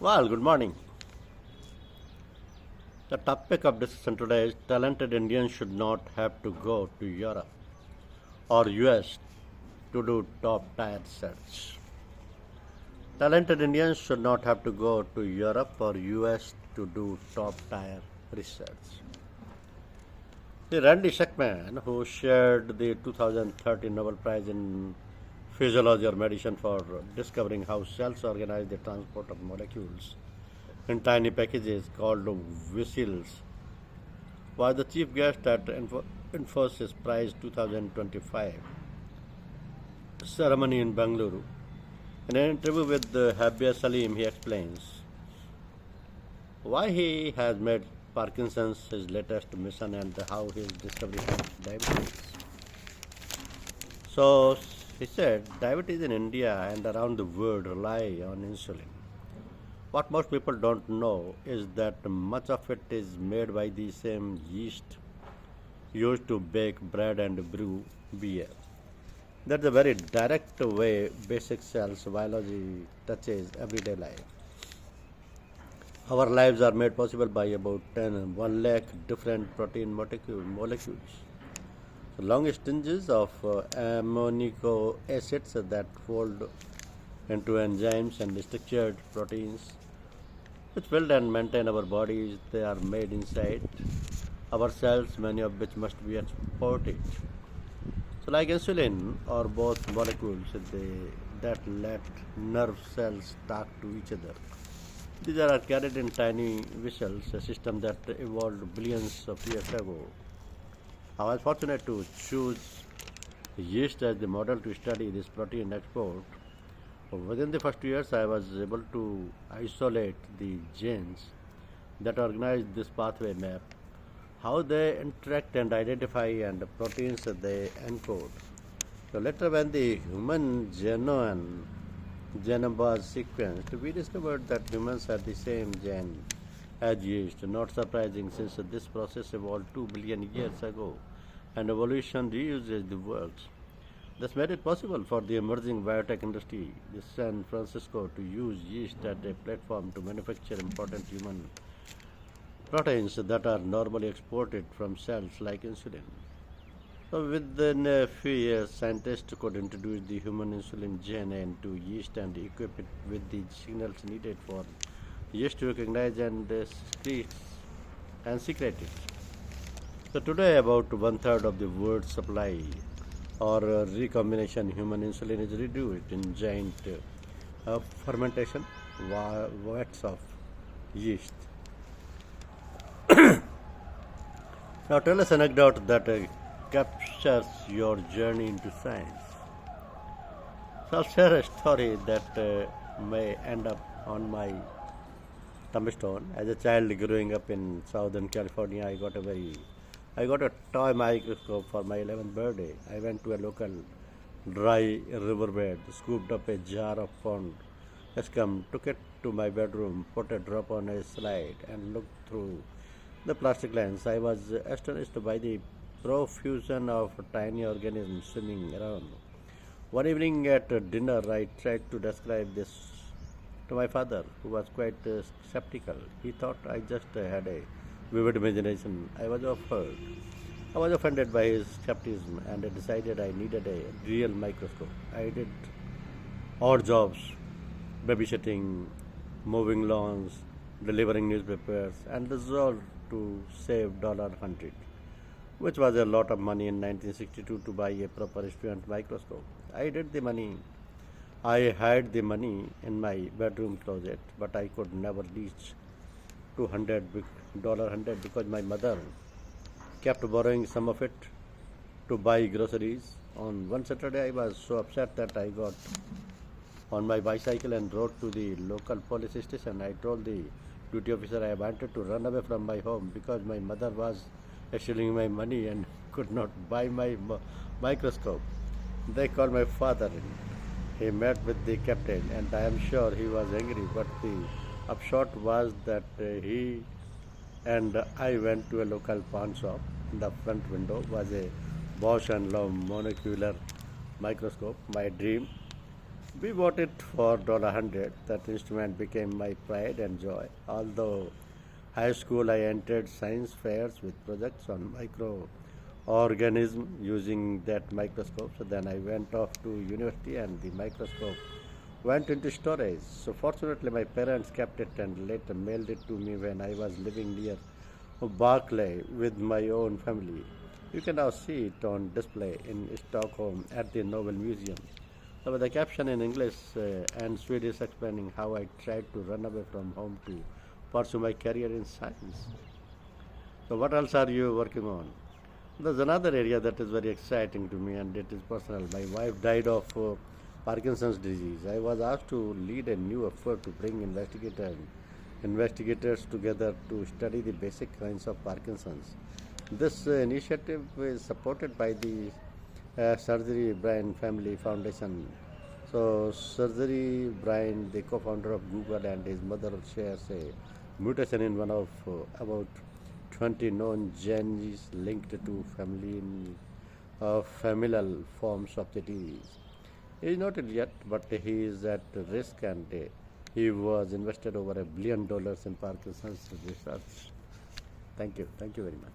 Well, good morning. The topic of discussion today is talented Indians should not have to go to Europe or US to do top tier research. Talented Indians should not have to go to Europe or US to do top tier research. The Randy Sheckman, who shared the 2013 Nobel Prize in Physiology or Medicine for discovering how cells organize the transport of molecules in tiny packages called vessels, was the chief guest at Infosys Prize 2025 ceremony in Bengaluru. In an interview with Habia Salim, he explains why he has made Parkinson's his latest mission and how his discovery helps diabetes. So, he said, diabetes in India and around the world rely on insulin. What most people don't know is that much of it is made by the same yeast used to bake bread and brew beer. That's a very direct way basic cells biology touches everyday life. Our lives are made possible by about 1 lakh different protein molecules. So long strings of amino acids that fold into enzymes and structured proteins which build and maintain our bodies. They are made inside our cells, many of which must be exported. So, like insulin or both molecules that let nerve cells talk to each other. These are carried in tiny vessels, a system that evolved billions of years ago. I was fortunate to choose yeast as the model to study this protein export. Within the first 2 years, I was able to isolate the genes that organize this pathway map, how they interact and identify, and the proteins that they encode. So later, when the human genome was sequenced, we discovered that humans had the same gene as yeast. Not surprising, since this process evolved 2 billion years ago, and evolution reuses the works. This made it possible for the emerging biotech industry, in San Francisco, to use yeast as a platform to manufacture important human proteins that are normally exported from cells like insulin. So within a few years, scientists could introduce the human insulin gene into yeast and equip it with the signals needed for yeast to recognize and secrete it. So today, about 1/3 of the world's supply or recombination human insulin is reduced in giant fermentation vats of yeast. Now tell us an anecdote that captures your journey into science. So I'll share a story that may end up on my tombstone. As a child growing up in Southern California, I got a toy microscope for my 11th birthday. I went to a local dry riverbed, scooped up a jar of pond scum, took it to my bedroom, put a drop on a slide, and looked through the plastic lens. I was astonished by the profusion of tiny organisms swimming around. One evening at dinner, I tried to describe this to my father, who was quite skeptical. He thought I just had a vivid imagination. I was offended by his skepticism and I decided I needed a real microscope. I did odd jobs, babysitting, mowing lawns, delivering newspapers, and resolved to save $100, which was a lot of money in 1962 to buy a proper student microscope. I hid the money in my bedroom closet, but I could never reach $100 because my mother kept borrowing some of it to buy groceries. On one Saturday, I was so upset that I got on my bicycle and rode to the local police station. I told the duty officer I wanted to run away from my home because my mother was stealing my money and could not buy my microscope. They called my father in. He met with the captain, and I am sure he was angry, but the upshot was that he and I went to a local pawn shop. In the front window was a Bosch and Lomb monocular microscope, my dream. We bought it for $100. That instrument became my pride and joy. Although high school, I entered science fairs with projects on microorganism using that microscope. So then I went off to university and the microscope went into storage. So fortunately, my parents kept it and later mailed it to me when I was living near Barclay with my own family. You can now see it on display in Stockholm at the Nobel Museum. So with the caption in English and Swedish explaining how I tried to run away from home to pursue my career in science. So what else are you working on? There's another area that is very exciting to me and it is personal. My wife died of Parkinson's disease. I was asked to lead a new effort to bring investigators together to study the basic signs of Parkinson's. This initiative is supported by the Surgery Brian Family Foundation. So, Surgery Brian, the co-founder of Google, and his mother shares a mutation in one of about 20 known genes linked to familial forms of the disease. He is not yet, but he is at risk, and he was invested over $1 billion in Parkinson's research. Thank you very much.